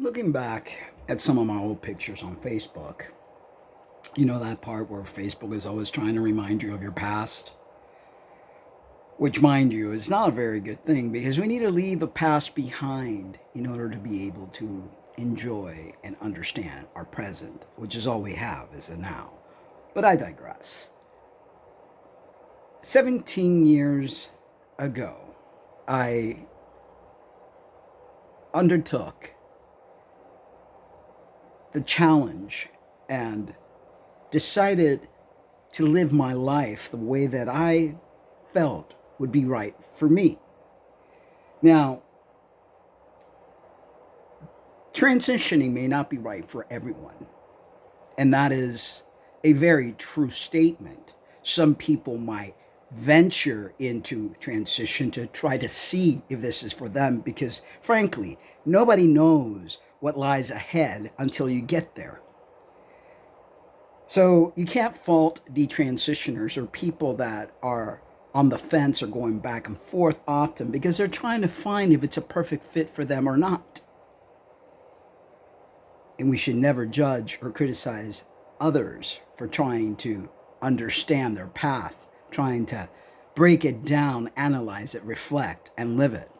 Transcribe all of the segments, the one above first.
Looking back at some of my old pictures on Facebook, you know that part where Facebook is always trying to remind you of your past? Which, mind you, is not a very good thing because we need to leave the past behind in order to be able to enjoy and understand our present, which is all we have is the now. But I digress. 17 years ago, I undertook the challenge and decided to live my life the way that I felt would be right for me. Now, transitioning may not be right for everyone, and that is a very true statement. Some people might venture into transition to try to see if this is for them because, frankly, nobody knows what lies ahead until you get there. So you can't fault detransitioners or people that are on the fence or going back and forth often because they're trying to find if it's a perfect fit for them or not. And we should never judge or criticize others for trying to understand their path, trying to break it down, analyze it, reflect, and live it.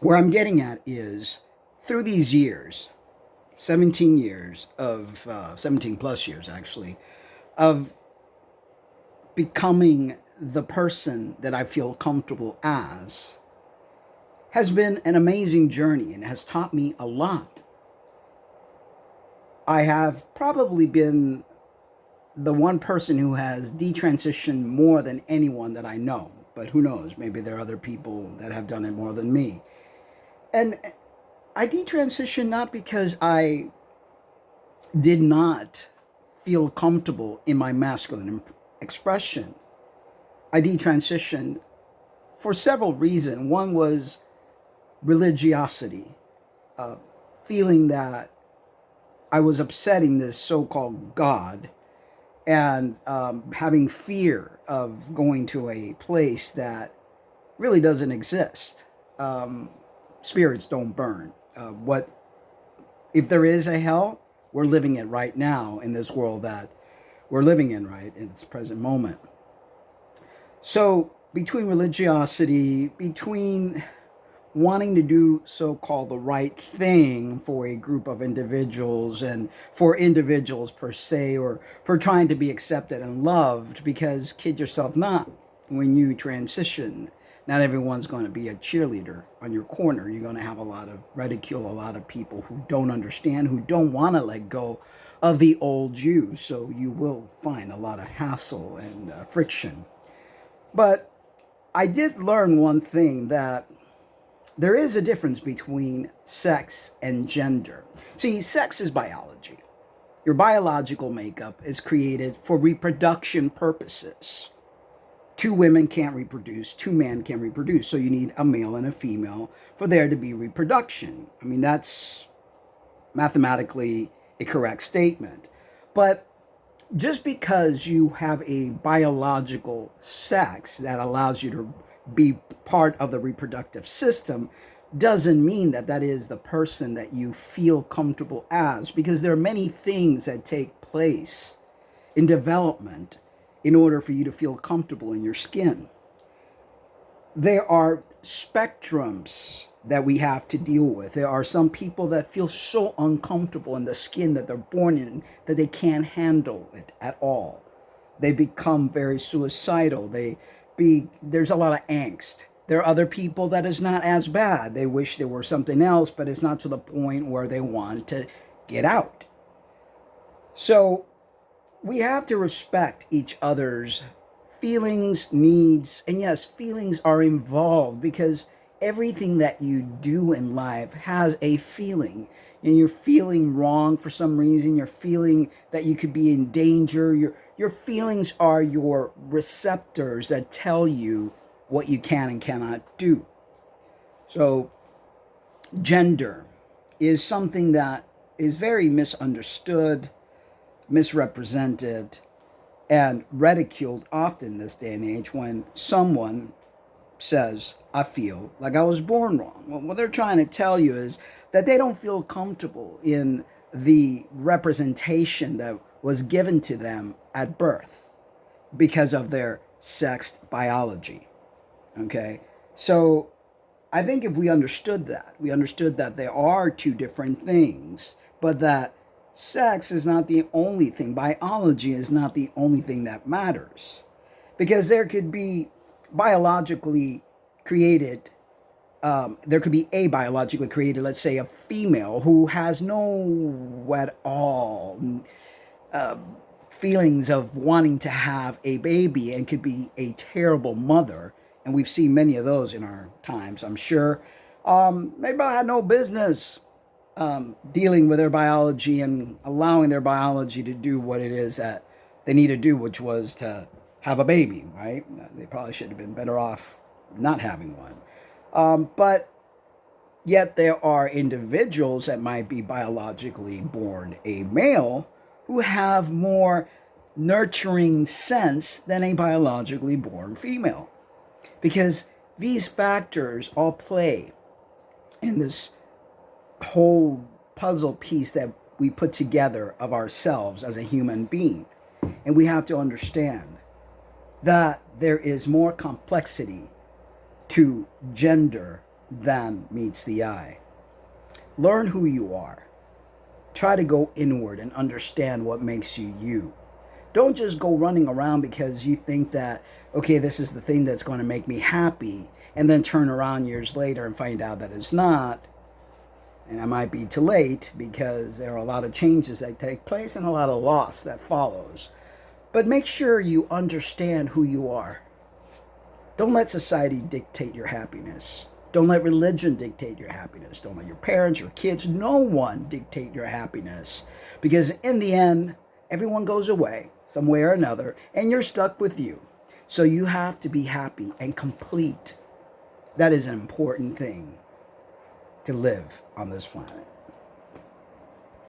Where I'm getting at is through these years, 17 years of, 17 plus years actually, of becoming the person that I feel comfortable as, has been an amazing journey and has taught me a lot. I have probably been the one person who has detransitioned more than anyone that I know. But who knows? Maybe there are other people that have done it more than me. And I detransitioned not because I did not feel comfortable in my masculine expression. I detransitioned for several reasons. One was religiosity, feeling that I was upsetting this so called God and having fear of going to a place that really doesn't exist. Spirits don't burn. What if there is a hell? We're living it right now in this world that we're living in right in this present moment. So between religiosity, between wanting to do so-called the right thing for a group of individuals and for individuals per se, or for trying to be accepted and loved, because kid yourself not, when you transition, not everyone's going to be a cheerleader on your corner. You're going to have a lot of ridicule, a lot of people who don't understand, who don't want to let go of the old you. So you will find a lot of hassle and friction. But I did learn one thing, that there is a difference between sex and gender. See, sex is biology. Your biological makeup is created for reproduction purposes. Two women can't reproduce, two men can't reproduce. So you need a male and a female for there to be reproduction. I mean, that's mathematically a correct statement. But just because you have a biological sex that allows you to be part of the reproductive system doesn't mean that that is the person that you feel comfortable as, because there are many things that take place in development in order for you to feel comfortable in your skin. There are spectrums that we have to deal with. There are some people that feel so uncomfortable in the skin that they're born in that they can't handle it at all. They become very suicidal. There's a lot of angst. There are other people that is not as bad. They wish there were something else, but it's not to the point where they want to get out. So we have to respect each other's feelings, needs, and yes, feelings are involved because everything that you do in life has a feeling. And you're feeling wrong for some reason, you're feeling that you could be in danger. Your feelings are your receptors that tell you what you can and cannot do. So, gender is something that is very misunderstood, misrepresented, and ridiculed often this day and age when someone says, I feel like I was born wrong. Well, what they're trying to tell you is that they don't feel comfortable in the representation that was given to them at birth because of their sex biology. Okay? So I think if we understood that there are two different things, but that sex is not the only thing, biology is not the only thing that matters. Because there could be biologically created, there could be a biologically created, let's say a female who has no at all feelings of wanting to have a baby and could be a terrible mother. And we've seen many of those in our times, I'm sure. They probably had no business dealing with their biology and allowing their biology to do what it is that they need to do, which was to have a baby, right? They probably should have been better off not having one. But yet there are individuals that might be biologically born a male who have more nurturing sense than a biologically born female. Because these factors all play in this whole puzzle piece that we put together of ourselves as a human being. And we have to understand that there is more complexity to gender than meets the eye. Learn who you are. Try to go inward and understand what makes you you. Don't just go running around because you think that, okay, this is the thing that's going to make me happy, and then turn around years later and find out that it's not. And I might be too late because there are a lot of changes that take place and a lot of loss that follows. But make sure you understand who you are. Don't let society dictate your happiness. Don't let religion dictate your happiness. Don't let your parents, your kids, no one dictate your happiness. Because in the end, everyone goes away some way or another, and you're stuck with you. So you have to be happy and complete. That is an important thing to live on this planet.